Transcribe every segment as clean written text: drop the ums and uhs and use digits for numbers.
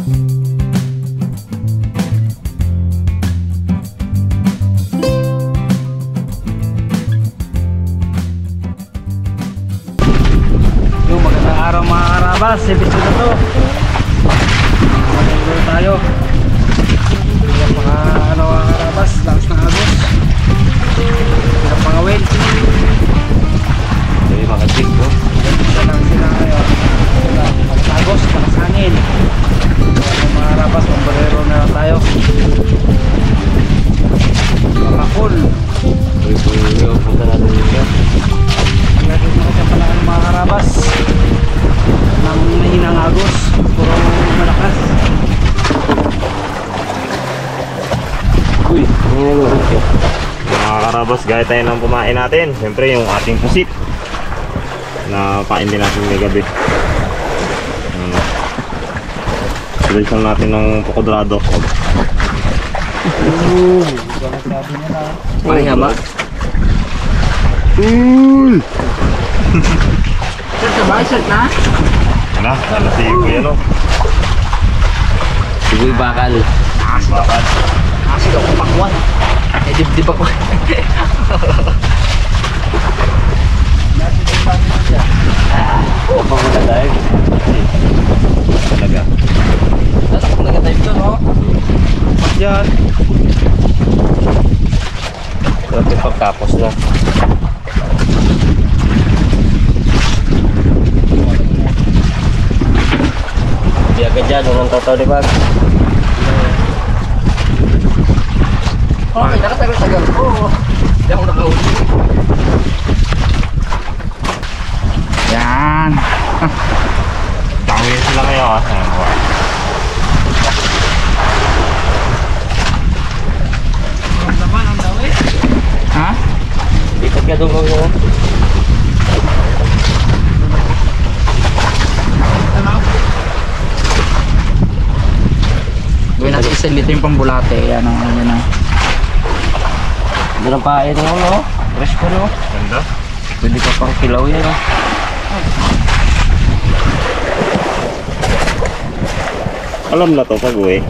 Magandang araw mga karabas, episode na to. Magandang tayo. Mga mga karabas, lakas ng agos. Bilang pangawin. Jadi makasig po. Ganda lang sila ngayon. Lakas agos, lakas hangin. Mga karabas, mambarero na lang tayo. Makakul. Uy, punta natin dito. Lagi mo kasi pala ng mga karabas. Nang nahinang agos, puro malakas. Uy, mga karabas, gaya tayo ng pumain natin. Siyempre yung ating pusit na kain din natin may gabi. Selection natin ng pokodrado. Sabi nila. Ay, haba. Uy! Sir, sabay, na? Ano si Kuya no? Sigoy bakal. Bakal. Asid ako pakwan. Eh, dip ako. Kapag wala tayo. Talaga. Tapos kung nag-type to, no? Yan. Sarap yung pagkapos na. Di agad dyan, unang tataw di ba? Okay, nakatagal-tagal. Oo. Hindi ako nakahuli. Yan. Tawin sila kayo ha. Ang naman, ang dawi. Ha? Ikat ka doon ko. Gawin natin isang litro yung pambulate. Yan o, yan o. Doon ang pae na no? Fresh pa no? Ganda. Pwede pa pang kilaw yan, no? Alam na to pag uwi.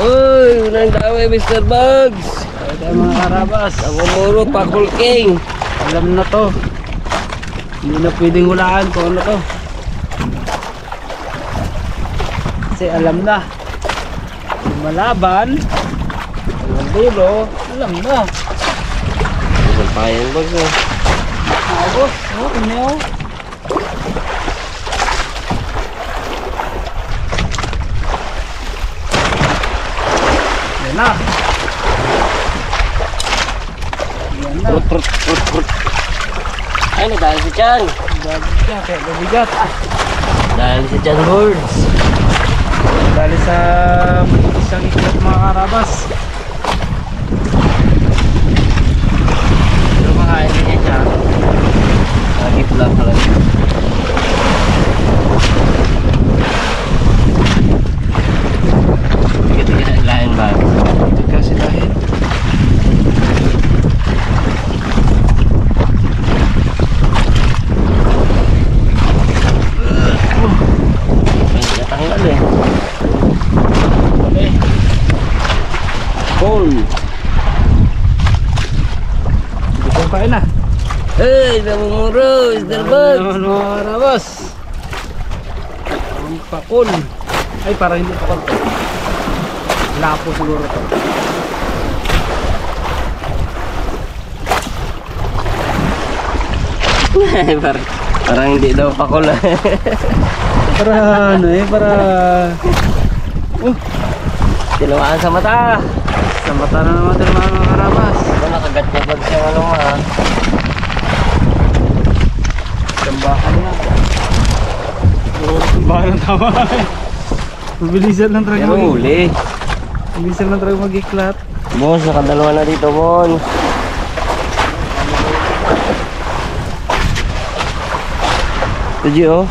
Uy, unang dami, Mr. Bugs. Kaya tayo mga karabas. Ang umuro, Pakul King. Alam na to. Hindi na pwedeng hulaan kung ano to. Kasi alam na. Lumalaban. Ang dulo. Alam na. Doon ang pae ng bags no? Agos. Oh, kunyo. Yan na. Yan na. Prut. Ay, dahil si Chan. Gabigat. Kaya gabigat. Dahil si Chan Birds. Dali sa isang iklat mga karabas. Pero makain din niya siya. Lagi pula pala. Ito yung lain ba? Ito kasi dahil. May natanggal eh. Okay. Cool. Gusto ko kain na. Hey, namumuro, Mr. Bugs. Ano mga karabas. Ang pakul. Ay, parang hindi pakul to. Lapo siguro to. Parang hindi daw pakul. Para ano eh, para Tilawaan sa mata. sa mata na naman ito mga karabas. Ano, nakagat niya Bugs yung ano mo ha. Tambakan na. Tambakan ng tama eh. Mabilisan lang talaga Yan ang huli. Mabilisan lang talaga mag-iklat. Boss, nakadalawa na dito, Bon. Tuji, oh.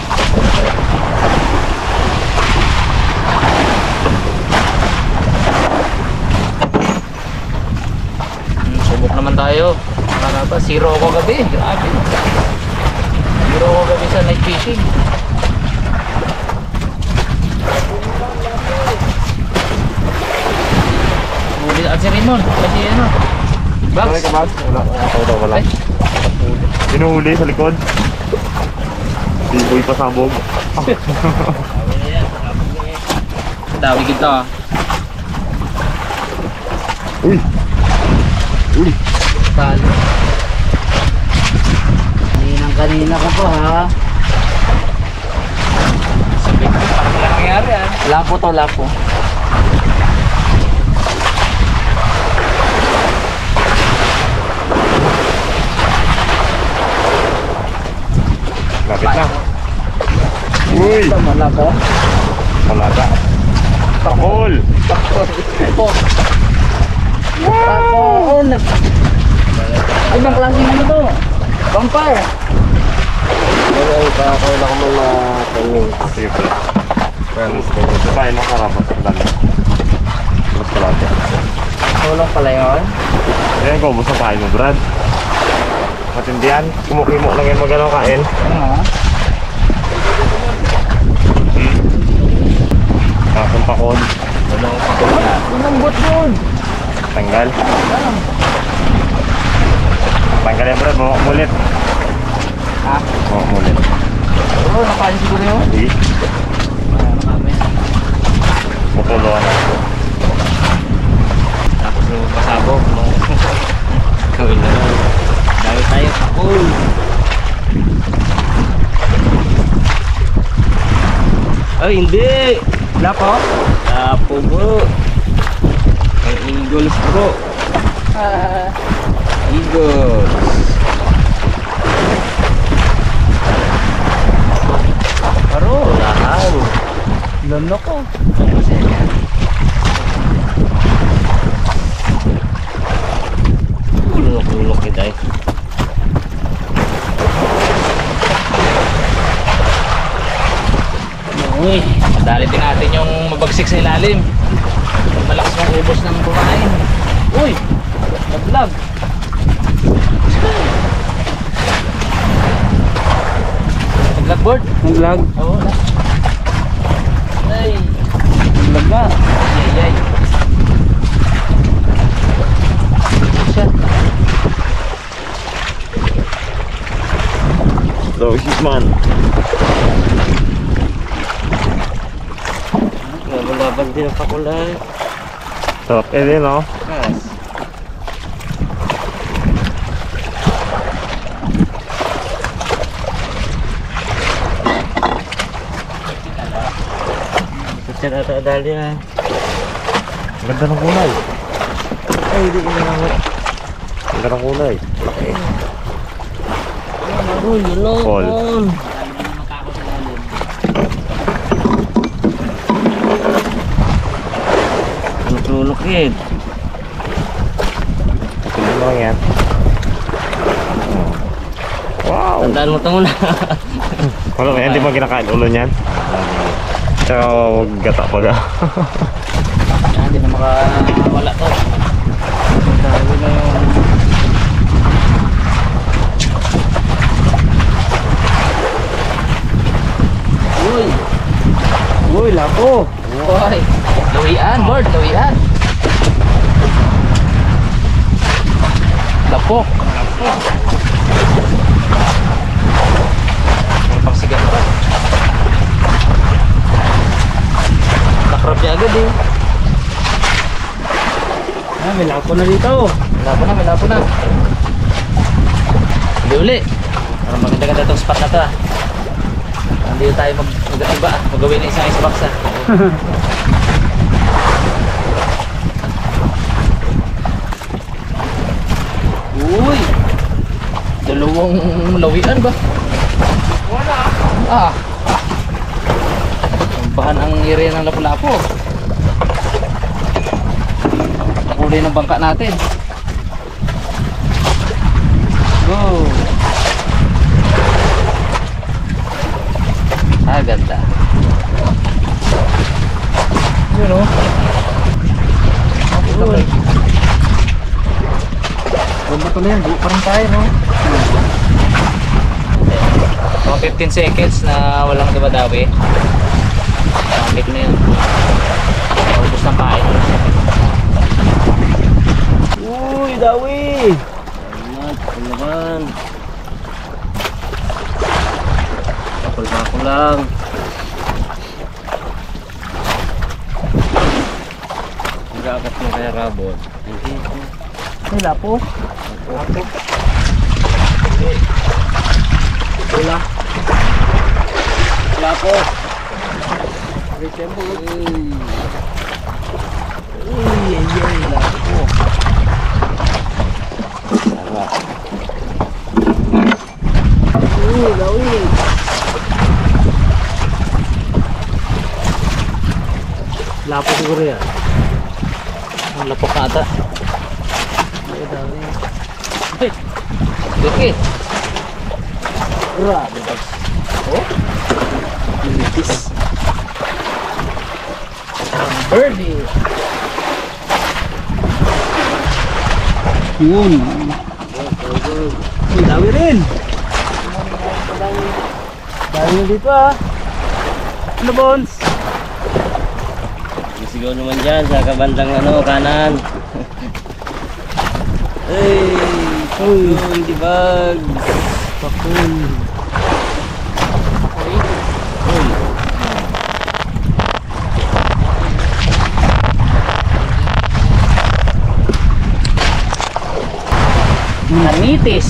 Subok naman tayo. Para ba, zero ako gabi. Grabe. Zero ako gabi sa night fishing. Saan si Raymond? Kasi ano? Sorry Bugs? ka, Bugs? Wala. Ay. Pinuhuli sa likod. Biboy pasabog. Dawi kita ah. Uy! Uy! Talo. Kanina ka pa ha. Sabi ko, parang nangyari ah. Lapo to, lapo. Lapit na. Uy! Lapo? Wala ka. Takol! Lapo. Wow! Ibang klaseng ano to? Vampire. Ay, kailangan ko man na Sige pala. Ito tayo nakarabas. Dali. Mas kalate. Tulong pala yun. Ayan ko, basta tayo mo, Brad. Matindihan. Kumukimo lang yan magalaw kain. Ano? Kakong pakod. Unang yun. Tanggal. Tanggal yan, Brad. Bawa mulit. Ha? Bawa mulit. Oo, nakain siguro yun. Hindi. Kami. Mutuluan ako. Tapos yung pasabog. Gawin na lang. Dami tayo. Oh! Ay, hindi! Lapo? Lapo bro. Ang Eagles bro. Eagles. Paro, lahaw. Lono ko. Ulok-ulok kita eh. Uy, madali din natin yung mabagsik sa ilalim. Malakas yung ubos ng kumain. Uy, naglag. Naglag board? Naglag. Oo, na. Ay, Naglag nga. ay, ay. Siya. So, man. Laban din ang pakulay. Sarap eh din, no? Yes. Kasi dali na. Ganda ng kulay. Ay, hindi ko naman. Ganda ng kulay. Uy, hello. Call. Tulukid. Tignan mo lang yan. Wow! Tandaan mo ito muna. Wala ba, hindi mo kinakain ulo niyan? Tsaka huwag gata pa ga. Hindi na makawala to. Dali na yung... Uy! Uy, lapo. Uy! Lawian, Lord! Lawian! Lapok! Lapok! Ang pangsigan pa. Nakrap niya agad eh. Ah, may lapo na dito. Lapo na, may lapo na. Hindi uli. Maganda-ganda itong spot na to ah. Hindi tayo mag-iba ah. Magawin na isang icebox ah. Uy! Dalawang lawian ba? Wala! Ah! Bahan ang area ng lapu-lapo. Kulay ng bangka natin. Go! Ah, ganda. Yun o. Uy! Ganda pala yan, buo pa rin tayo no? Mga 15 seconds na walang dumadawi. Pangit na yun. Ubus ng kain. dawi. Ano naman? Ako lang. Nag-aakat mo kaya rabot. Ay, lapo. Lapo. Wala. Lapo. Resemble. Uy, ay, lapo. Dawi. Lapo siguro yan. Ang lapok na ata. Ay, dawi. Laki. Grabe. Oh. Litis. Birdie. Yun. Uy, dawi rin. Dawi na dito ah. Ano, Bones? Sigaw naman dyan sa kabandang kanan. Hey, pakul, dibag. Pakul. Nanitis.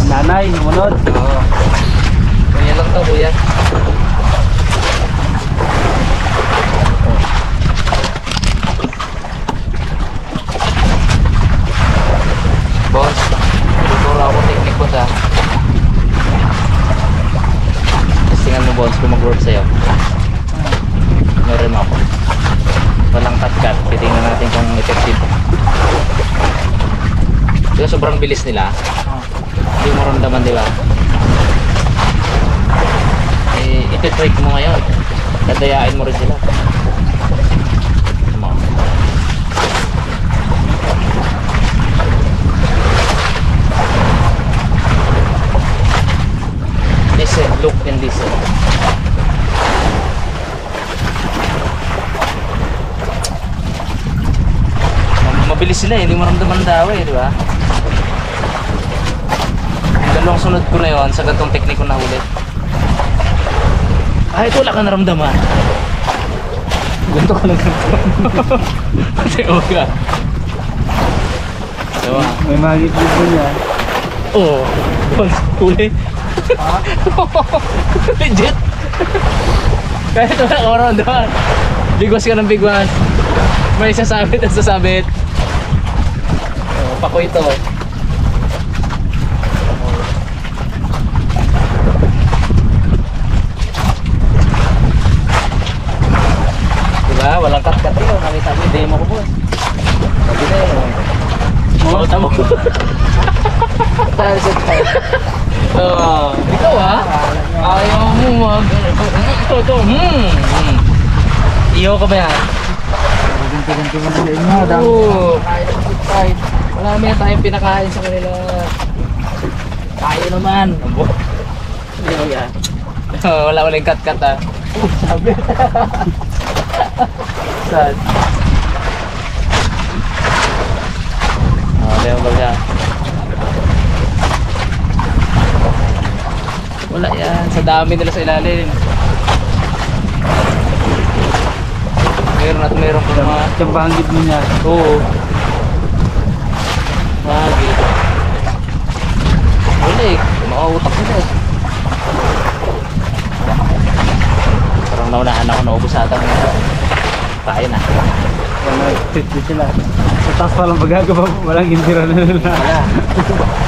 Nanay, sumunod. Oo. Kaya lang to, kuya. Boss, tuturo ako technique ko sa. Testingan mo, boss, kung mag-work sa'yo. Meron ako. Walang cut-cut. Titingnan natin kung effective. Diba sobrang bilis nila? Hindi mo ramdaman, di ba? Eh, iti-trick mo ngayon. Dadayain mo rin sila. Come on. Listen, look and listen. Mabilis sila eh, hindi mo ramdaman daw eh, di ba? Yung dalawang sunod ko na yun, sa gantong teknik ko nahuli. Ah, ito wala ka naramdaman. Ganito ka lang. Kasi okay. Diba? May magit mo niya. Oo. Huli. Legit. Kahit wala ka maramdaman. Bigwas ka ng bigwas. May sasabit at sasabit. Pako ito. Diba? Walang cut-cut yun. Sabi, demo ko po. Sabi na yun. Oo, tamo. Ikaw ayaw mo mag... Ito. Iyaw ka ba yan? Ganti-ganti mo na sa inyo. Oo. Kain. Wala naman tayong pinakain sa kanila. Kaya naman. Iyaw yan. Wala walang cut-cut ah. Sabi. Saan? Di ba ba? Wala yan. Sa dami nila sa ilalim. Meron at meron pa mga... Yung banggit mo niya. Oo. Bagay. Wala eh. Makautak nila eh. Parang naunahan ako, naubos ata nila. Kain na. Nag-tip din sila. Sa taas pa lang magagawa mo. Walang indira na nila. Wala.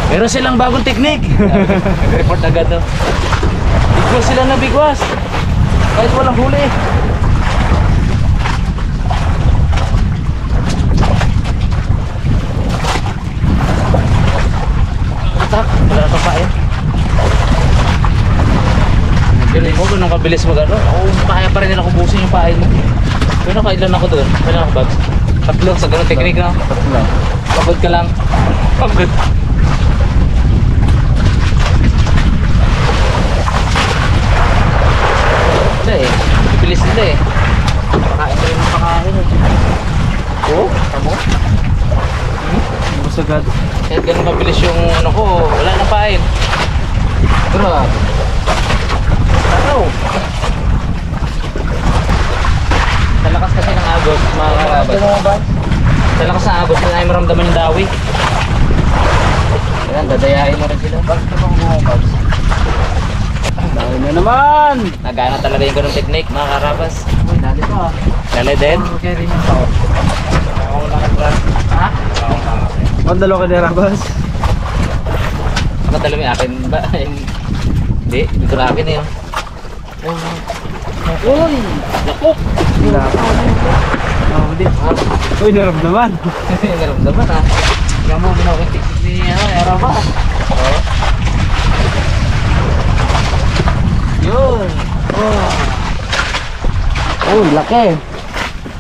Meron silang bagong teknik. Nag-report agad no. Bigwas sila na bigwas. Kahit walang huli. Tak, wala na papain. Galing mo, ganun kabilis mo gano'n. Kaya pa rin nila kung busin yung pain mo. Pero kailan ako doon? Kailan ako, Babs? Tatlo sa ganun teknik na. Tatlo. Pagod ka lang. Pagod. Wala eh. Bilis nila eh. Pakain pa rin ng pakain eh. Oo, tamo. Ubus agad. Kahit ganun mabilis yung ano ko, wala nang pain. Grabe. Ano? Sa lakas kasi ng agos, mga karabas. Sa lakas ng agos, na ay maramdaman yung dawi. Ayan, dadayain mo rin sila. Bakit ka bang bumabas? Dahil na naman! Nagana talaga yung ganung technique, mga karabas. Uy, dali pa. Dali din. Okay rin yung tao. Ha? Ang dalawa ka na rabas. Madala mo yung akin ba? Hindi, dito na akin eh. Uy! Naku! Oh, hindi. Uy, naramdaman. Naramdaman ha. Kaya mo ginawa yung technique ni Arabas. Oo. Yun. Oh. Oh, laki.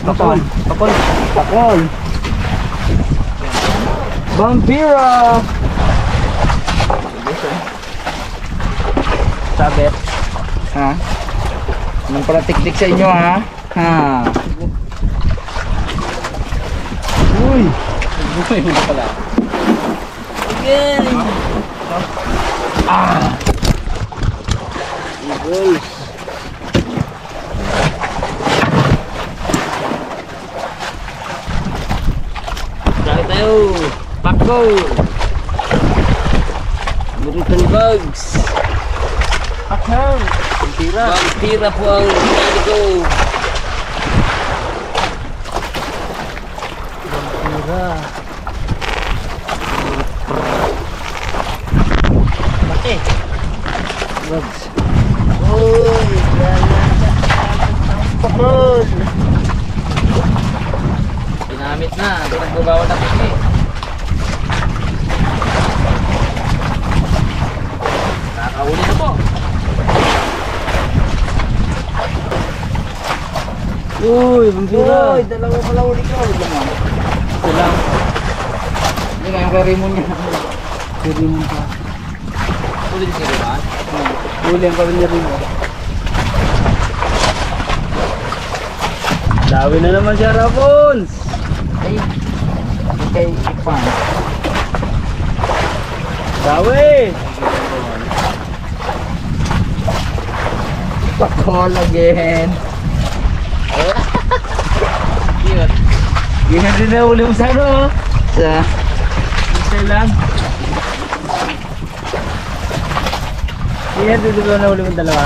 Pakol. Pakol. Takol. Vampira! Sabit. Ha? Anong pala tiktik sa inyo ha? Ha? Uy! Buhay mo na pala. Again! Ah! Eagles. Dahil tayo! Pako! Burriton bugs! Akaw! Vampira! Vampira po ang pinali ko! Vampira! Laki! Bugs. Uy! Pakol! Ginamit na! Nagbabawa na technique! Nakahuli na po! Uy! Vampira! Uy! Dalawa pala huli ko! Huwag naman! Ito lang. Hindi nga yung kay Raymond niya. Pwede mo pa. Huli din siya ba? Huli ang kami rin mo. Dawi na naman siya, Rabons! Ay! Kay Ipan. Dawi! Pakol again! Cute! Ganyan din na uli mo sa ano. Sa... Isa lang. Ganyan din na uli mo dalawa.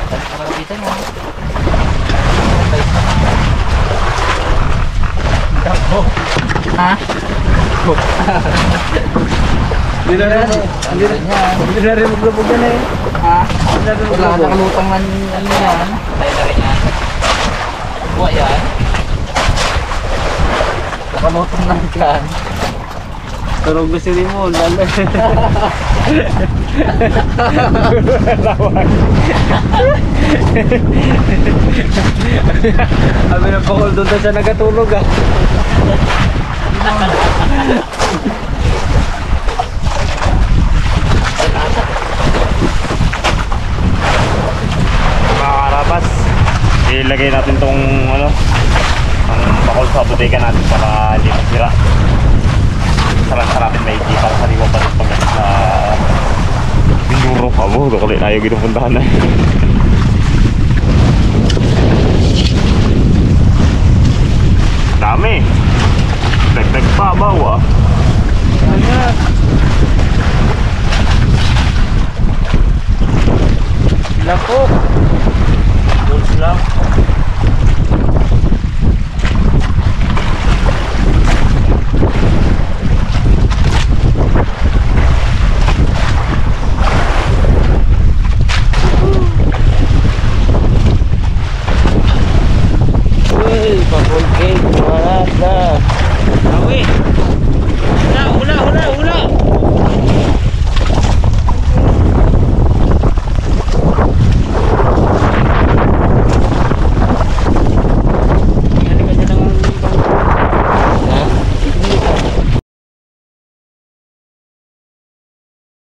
Pagkakitan mo. Dako. Ha? Hindi na rin. Hindi na rin maglubog yan eh. Ha? Hindi na rin Wala maglubog. nakalutang man ano yan. Tayo na rin yan. Buwa yan. Nakalutang na yan. Pero gusto rin mo. Lalo. Sabi ng pakol doon siya nagatulog ah. Mga karabas, ilagay natin tong ano, ang bakol sa bodega natin para hindi masira. Sarang-sarapin may para sariwa pa rin pagdating sa Minduro. Abo, dokali na yung ginupuntahan na.